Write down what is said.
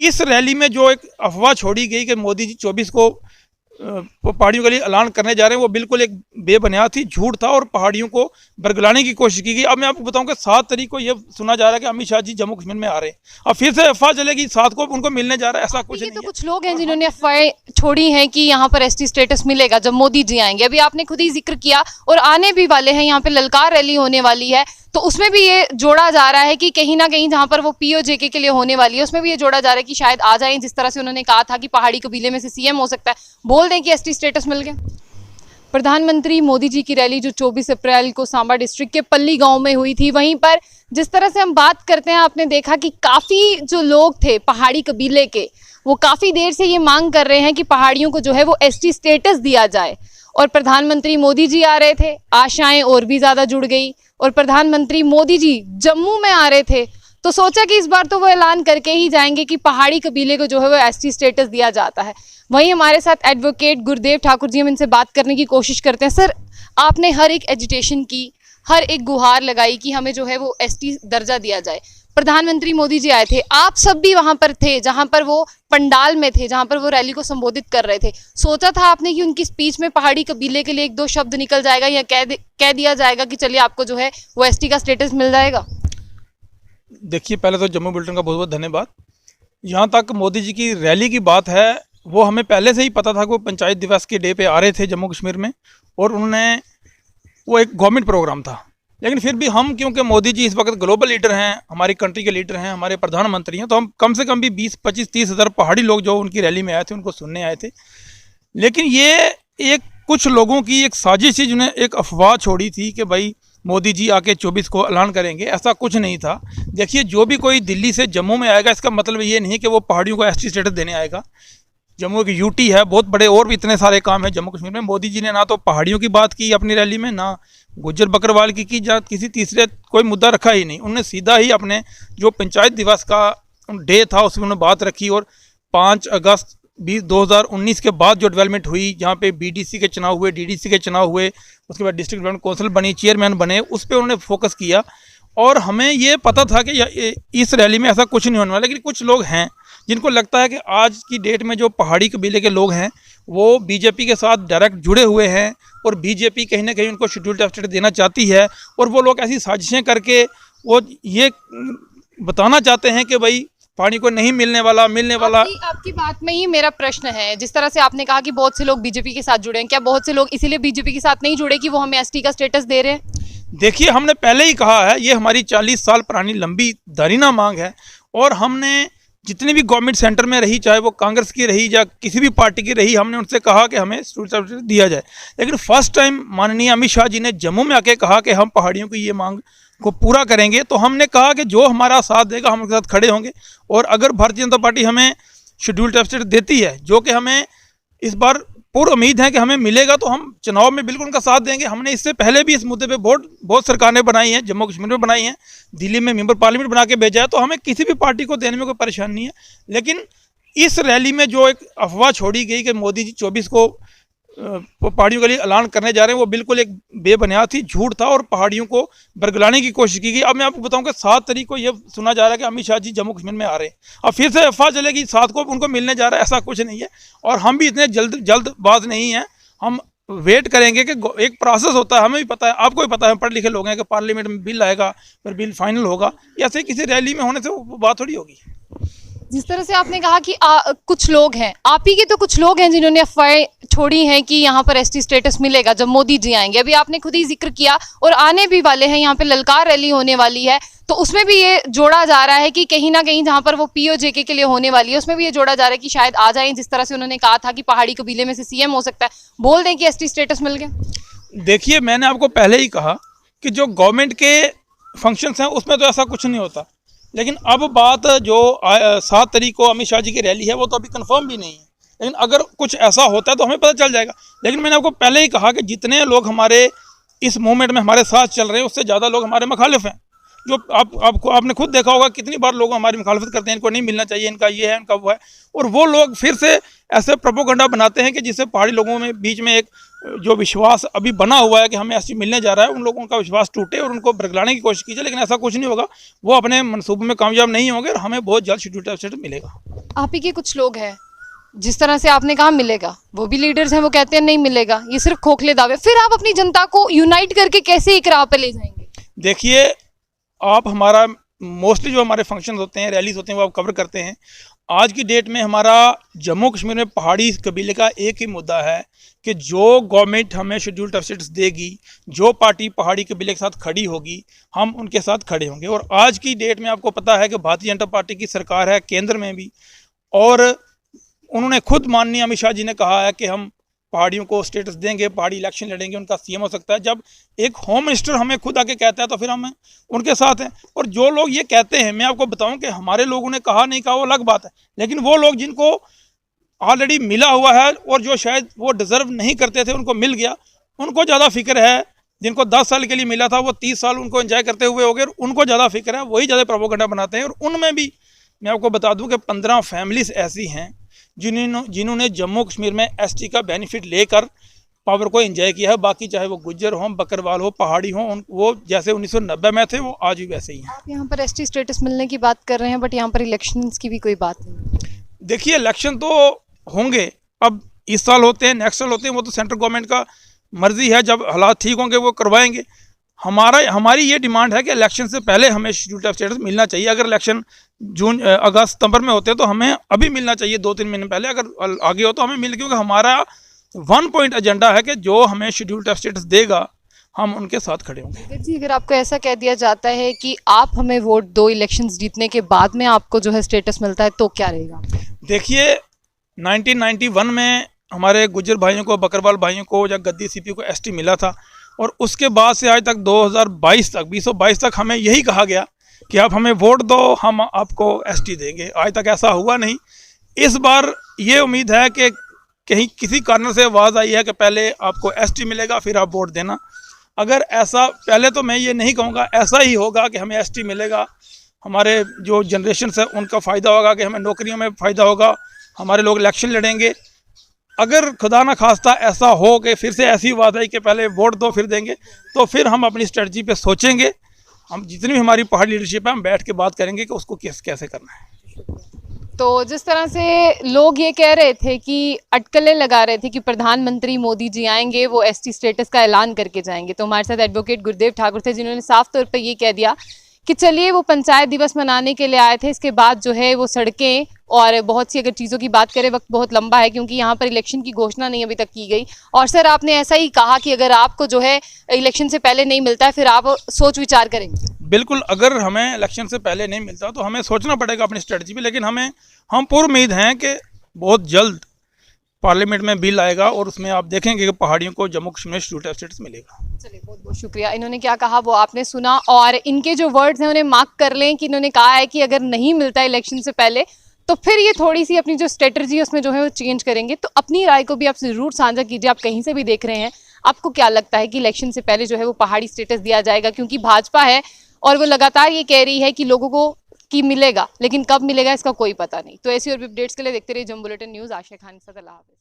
इस रैली में जो एक अफवाह छोड़ी गई कि मोदी जी 24 को पहाड़ियों के लिए ऐलान करने जा रहे हैं, वो बिल्कुल एक बेबुनियाद थी, झूठ था और पहाड़ियों को बरगलाने की कोशिश की गई। अब मैं आपको बताऊं कि 7 तारीख को ये सुना जा रहा है कि अमित शाह जी जम्मू कश्मीर में आ रहे हैं। अब फिर से अफवाह चलेगी 7 को उनको मिलने जा रहा है, ऐसा कुछ नहीं तो है। कुछ लोग हैं जिन्होंने अफवाहें छोड़ी हैं कि यहाँ पर एसटी स्टेटस मिलेगा जब मोदी जी आएंगे। अभी आपने खुद ही जिक्र किया और आने भी वाले हैं, यहाँ पे ललकार रैली होने वाली है, तो उसमें भी ये जोड़ा जा रहा है कि कहीं ना कहीं जहां पर वो पीओजेके के लिए होने वाली है उसमें भी ये जोड़ा जा रहा है कि शायद आ जाएं, जिस तरह से उन्होंने कहा था कि पहाड़ी कबीले में से सीएम हो सकता है, बोल दें कि एसटी स्टेटस मिल गया। प्रधानमंत्री मोदी जी की रैली जो 24 अप्रैल को सांबा डिस्ट्रिक्ट के पल्ली गांव में हुई थी, वहीं पर जिस तरह से हम बात करते हैं, आपने देखा कि काफ़ी जो लोग थे पहाड़ी कबीले के, वो काफ़ी देर से ये मांग कर रहे हैं कि पहाड़ियों को जो है वो एसटी स्टेटस दिया जाए। और प्रधानमंत्री मोदी जी आ रहे थे, आशाएं और भी ज़्यादा जुड़ गई। और प्रधानमंत्री मोदी जी जम्मू में आ रहे थे, तो सोचा कि इस बार तो वो ऐलान करके ही जाएंगे कि पहाड़ी कबीले को जो है वो एसटी स्टेटस दिया जाता है। वहीं हमारे साथ एडवोकेट गुरदेव ठाकुर जी, हम इनसे बात करने की कोशिश करते हैं। सर, आपने हर एक एजिटेशन की, हर एक गुहार लगाई कि हमें जो है वो एसटी दर्जा दिया जाए। प्रधानमंत्री मोदी जी आए थे, आप सब भी वहां पर थे जहां पर वो पंडाल में थे, जहां पर वो रैली को संबोधित कर रहे थे। सोचा था आपने कि उनकी स्पीच में पहाड़ी कबीले के लिए 1-2 शब्द निकल जाएगा या कह दिया जाएगा कि चलिए आपको जो है वो एसटी का स्टेटस मिल जाएगा? देखिए, पहले तो जम्मू बुलेटिन का बहुत बहुत धन्यवाद। यहाँ तक मोदी जी की रैली की बात है, वो हमें पहले से ही पता था कि वो पंचायत दिवस के डे पे आ रहे थे जम्मू कश्मीर में, और उन्होंने वो एक गवर्नमेंट प्रोग्राम था। लेकिन फिर भी हम, क्योंकि मोदी जी इस वक्त ग्लोबल लीडर हैं, हमारी कंट्री के लीडर हैं, हमारे प्रधानमंत्री हैं, तो हम कम से कम भी 20-25-30 हज़ार पहाड़ी लोग जो उनकी रैली में आए थे उनको सुनने आए थे। लेकिन ये एक कुछ लोगों की एक साजिश थी जिन्हें एक अफवाह छोड़ी थी कि भाई मोदी जी आके 24 को ऐलान करेंगे। ऐसा कुछ नहीं था। देखिए, जो भी कोई दिल्ली से जम्मू में आएगा, इसका मतलब ये नहीं कि वो पहाड़ियों को एसटी स्टेटस देने आएगा। जम्मू की यूटी है, बहुत बड़े और भी इतने सारे काम है जम्मू कश्मीर में। मोदी जी ने ना तो पहाड़ियों की बात की अपनी रैली में, ना गुज्जर बकरवाल की या किसी तीसरे कोई मुद्दा रखा ही नहीं। उन्होंने सीधा ही अपने जो पंचायत दिवस का डे था उसमें उन्होंने बात रखी, और 5 अगस्त 2019 के बाद जो डेवलपमेंट हुई, जहाँ पे बीडीसी के चुनाव हुए, डीडीसी के चुनाव हुए, उसके बाद डिस्ट्रिक्ट डेवलपमेंट काउंसिल बनी, चेयरमैन बने, उस पर उन्होंने फोकस किया। और हमें ये पता था कि इस रैली में ऐसा कुछ नहीं होने वाला। लेकिन कुछ लोग हैं जिनको लगता है कि आज की डेट में जो पहाड़ी कबीले के लोग हैं वो बीजेपी के साथ डायरेक्ट जुड़े हुए हैं, और बीजेपी कहीं ना कहीं उनको शेड्यूल्ड कास्ट स्टेटस देना चाहती है, और वो लोग ऐसी साजिशें करके वो ये बताना चाहते हैं कि भाई पानी को नहीं मिलने वाला। आपकी बात में ही मेरा प्रश्न है। जिस तरह से आपने कहा कि बहुत से लोग बीजेपी के साथ जुड़े हैं, क्या बहुत से लोग इसीलिए बीजेपी के साथ नहीं जुड़े कि वो हमें एसटी का स्टेटस दे रहे हैं? देखिए, हमने पहले ही कहा है, ये हमारी 40 साल पुरानी लंबी दारीना मांग है, और हमने जितनी भी गवर्नमेंट सेंटर में रही, चाहे वो कांग्रेस की रही या किसी भी पार्टी की रही, हमने उनसे कहा कि हमें स्टेटस दिया जाए। लेकिन फर्स्ट टाइम माननीय अमित शाह जी ने जम्मू में आके कहा कि हम पहाड़ियों की ये मांग को पूरा करेंगे, तो हमने कहा कि जो हमारा साथ देगा हम उनके साथ खड़े होंगे। और अगर भारतीय जनता पार्टी हमें शेड्यूल्ड कास्ट स्टेटस देती है, जो कि हमें इस बार पूरी उम्मीद है कि हमें मिलेगा, तो हम चुनाव में बिल्कुल उनका साथ देंगे। हमने इससे पहले भी इस मुद्दे पे बहुत सरकारें बनाई हैं, जम्मू कश्मीर में बनाई हैं, दिल्ली में मेंबर पार्लियामेंट बना के भेजा है, तो हमें किसी भी पार्टी को देने में कोई परेशानी नहीं है। लेकिन इस रैली में जो एक अफवाह छोड़ी गई कि मोदी जी 24 को पहाड़ियों के लिए ऐलान करने जा रहे हैं, वो बिल्कुल एक बेबुनियाद थी, झूठ था, और पहाड़ियों को बरगलाने की कोशिश की गई। अब मैं आपको बताऊं कि 7 तारीख को ये सुना जा रहा है कि अमित शाह जी जम्मू कश्मीर में आ रहे हैं। अब फिर से अफवाह चलेगी 7 को उनको मिलने जा रहा है, ऐसा कुछ नहीं है। और हम भी इतने जल्दबाज नहीं हैं। हम वेट करेंगे कि एक प्रोसेस होता है, हमें भी पता है, आपको भी पता है, पढ़े लिखे लोग हैं, कि पार्लियामेंट में बिल आएगा, फिर बिल फाइनल होगा। ऐसे किसी रैली में होने से वो बात थोड़ी होगी। जिस तरह से आपने कहा कि कुछ लोग हैं, आप ही के तो कुछ लोग हैं जिन्होंने अफवाहें छोड़ी हैं कि यहाँ पर एसटी स्टेटस मिलेगा जब मोदी जी आएंगे। अभी आपने खुद ही जिक्र किया और आने भी वाले हैं, यहाँ पे ललकार रैली होने वाली है, तो उसमें भी ये जोड़ा जा रहा है कि कहीं ना कहीं जहाँ पर वो पीओजेके के लिए होने वाली है उसमें भी ये जोड़ा जा रहा है कि शायद आ जाएं, जिस तरह से उन्होंने कहा था कि पहाड़ी कबीले में से सीएम हो सकता है, बोल दें कि एसटी स्टेटस मिल गया। देखिए, मैंने आपको पहले ही कहा कि जो गवर्नमेंट के फंक्शंस हैं उसमें तो ऐसा कुछ नहीं होता। लेकिन अब बात जो 7 तारीख को अमित शाह जी की रैली है, वो तो अभी कंफर्म भी नहीं है। लेकिन अगर कुछ ऐसा होता है तो हमें पता चल जाएगा। लेकिन मैंने आपको पहले ही कहा कि जितने लोग हमारे इस मूवमेंट में हमारे साथ चल रहे हैं, उससे ज़्यादा लोग हमारे मुखालिफ हैं। जो आपने खुद देखा होगा कितनी बार लोग हमारी मुखालफत करते हैं, इनको नहीं मिलना चाहिए, इनका ये है, इनका वो है, और वो लोग फिर से ऐसे प्रोपोगंडा बनाते हैं कि जिससे पहाड़ी लोगों में बीच में एक जो विश्वास अभी बना हुआ है कि हमें एसटी मिलने जा रहा है, उन लोगों का विश्वास टूटे और उनको बरगलाने की कोशिश कीजिए, लेकिन ऐसा कुछ नहीं होगा। वो अपने मनसूबे में कामयाब नहीं होंगे और हमें बहुत जल्द शेड्यूल कास्ट स्टेटस मिलेगा। आप ही के कुछ लोग हैं, जिस तरह से आपने कहा मिलेगा, वो भी लीडर्स हैं, वो कहते हैं नहीं मिलेगा, ये सिर्फ खोखले दावे। फिर आप अपनी जनता को यूनाइट करके कैसे एक राह पे ले जाएंगे? देखिए, आप हमारा मोस्टली जो हमारे फंक्शन होते हैं, रैलीज होते हैं, वो आप कवर करते हैं। आज की डेट में हमारा जम्मू कश्मीर में पहाड़ी कबीले का एक ही मुद्दा है कि जो गवर्नमेंट हमें शेड्यूल कास्ट स्टेटस देगी, जो पार्टी पहाड़ी कबीले के साथ खड़ी होगी, हम उनके साथ खड़े होंगे। और आज की डेट में आपको पता है कि भारतीय जनता पार्टी की सरकार है केंद्र में भी, और उन्होंने खुद माननीय अमित शाह जी ने कहा है कि हम पहाड़ियों को स्टेटस देंगे, पहाड़ी इलेक्शन लड़ेंगे, उनका सीएम हो सकता है। जब एक होम मिनिस्टर हमें खुद आके कहता है तो फिर हम उनके साथ हैं। और जो लोग ये कहते हैं, मैं आपको बताऊं कि हमारे लोगों ने कहा नहीं कहा वो अलग बात है, लेकिन वो लोग जिनको ऑलरेडी मिला हुआ है और जो शायद वो डिज़र्व नहीं करते थे उनको मिल गया, उनको ज़्यादा फिक्र है। जिनको 10 साल के लिए मिला था वो 30 साल उनको एंजॉय करते हुए हो गए, उनको ज़्यादा फिक्र है, वही ज़्यादा प्रोपोगंडा बनाते हैं। और उनमें भी मैं आपको बता दूं कि 15 फैमिलीज ऐसी हैं जिन्होंने जम्मू कश्मीर में एसटी का बेनिफिट लेकर पावर को एंजॉय किया है। बाकी चाहे वो गुज्जर हों, बकरवाल हो, पहाड़ी हों, वो जैसे 1990 में थे वो आज भी वैसे ही हैं। आप यहाँ पर एसटी स्टेटस मिलने की बात कर रहे हैं, बट यहाँ पर इलेक्शंस की भी कोई बात नहीं। देखिए, इलेक्शन तो होंगे, अब इस साल होते हैं, नेक्स्ट साल होते हैं, वो तो सेंट्रल गवर्नमेंट का मर्जी है, जब हालात ठीक होंगे वो करवाएंगे। हमारी ये डिमांड है कि इलेक्शन से पहले हमें शेड्यूल कास्ट स्टेटस मिलना चाहिए। अगर इलेक्शन जून, अगस्त, सितंबर में होते हैं तो हमें अभी मिलना चाहिए, 2-3 महीने पहले। अगर आगे हो तो हमें मिल, क्योंकि हमारा 1 पॉइंट एजेंडा है कि जो हमें शेड्यूल कास्ट स्टेटस देगा हम उनके साथ खड़े होंगे। जी, अगर आपको ऐसा कह दिया जाता है कि आप हमें वोट दो, इलेक्शंस जीतने के बाद में आपको जो है स्टेटस मिलता है, तो क्या रहेगा? देखिए, 1991 में हमारे गुज्जर भाइयों को, बकरवाल भाइयों को या गद्दी सीपी को एसटी मिला था, और उसके बाद से आज तक 2022 तक हमें यही कहा गया कि आप हमें वोट दो, हम आपको एसटी देंगे। आज तक ऐसा हुआ नहीं। इस बार ये उम्मीद है कि कहीं किसी कारण से आवाज़ आई है कि पहले आपको एसटी मिलेगा फिर आप वोट देना। अगर ऐसा, पहले तो मैं ये नहीं कहूँगा, ऐसा ही होगा कि हमें एसटी मिलेगा, हमारे जो जनरेशन है उनका फ़ायदा होगा, कि हमें नौकरियों में फ़ायदा होगा, हमारे लोग इलेक्शन लड़ेंगे। अगर खुदा ना खास्ता ऐसा हो कि फिर से ऐसी बात आई कि पहले वोट दो फिर देंगे, तो फिर हम अपनी स्ट्रेटजी पे सोचेंगे। हम जितनी भी हमारी पहाड़ी लीडरशिप है, हम बैठ के बात करेंगे कि उसको कैसे करना है। तो जिस तरह से लोग ये कह रहे थे कि अटकलें लगा रहे थे कि प्रधानमंत्री मोदी जी आएंगे, वो एसटी स्टेटस का ऐलान करके जाएंगे, तो हमारे साथ एडवोकेट गुरदेव ठाकुर थे, जिन्होंने साफ तौर पे ये कह दिया कि चलिए वो पंचायत दिवस मनाने के लिए आए थे, इसके बाद जो है वो सड़कें और बहुत सी, अगर चीज़ों की बात करें, वक्त बहुत लंबा है क्योंकि यहाँ पर इलेक्शन की घोषणा नहीं अभी तक की गई। और सर, आपने ऐसा ही कहा कि अगर आपको जो है इलेक्शन से पहले नहीं मिलता है, फिर आप सोच विचार करेंगे। बिल्कुल, अगर हमें इलेक्शन से पहले नहीं मिलता तो हमें सोचना पड़ेगा अपनी स्ट्रेटजी पे, लेकिन हम पूरी उम्मीद हैं कि बहुत जल्द पार्लियामेंट में बिल आएगा और उसमें आप देखेंगे कि पहाड़ियों को जम्मू कश्मीर में शेड्यूल कास्ट स्टेटस मिलेगा। चलिए, बहुत बहुत शुक्रिया। इन्होंने क्या कहा वो आपने सुना, और इनके जो वर्ड्स हैं उन्हें मार्क कर लें कि इन्होंने कहा है कि अगर नहीं मिलता इलेक्शन से पहले तो फिर ये थोड़ी सी अपनी जो स्ट्रेटजी है उसमें जो है वो चेंज करेंगे। तो अपनी राय को भी आप ज़रूर साझा कीजिए, आप कहीं से भी देख रहे हैं, आपको क्या लगता है कि इलेक्शन से पहले जो है वो पहाड़ी स्टेटस दिया जाएगा? क्योंकि भाजपा है और वो लगातार ये कह रही है कि लोगों को कि मिलेगा, लेकिन कब मिलेगा इसका कोई पता नहीं। तो ऐसी और भी अपडेट्स के लिए देखते रहिए जम्मू बुलेटिन न्यूज़। आशा खान के साथ, अल्लाह हाफ़िज़।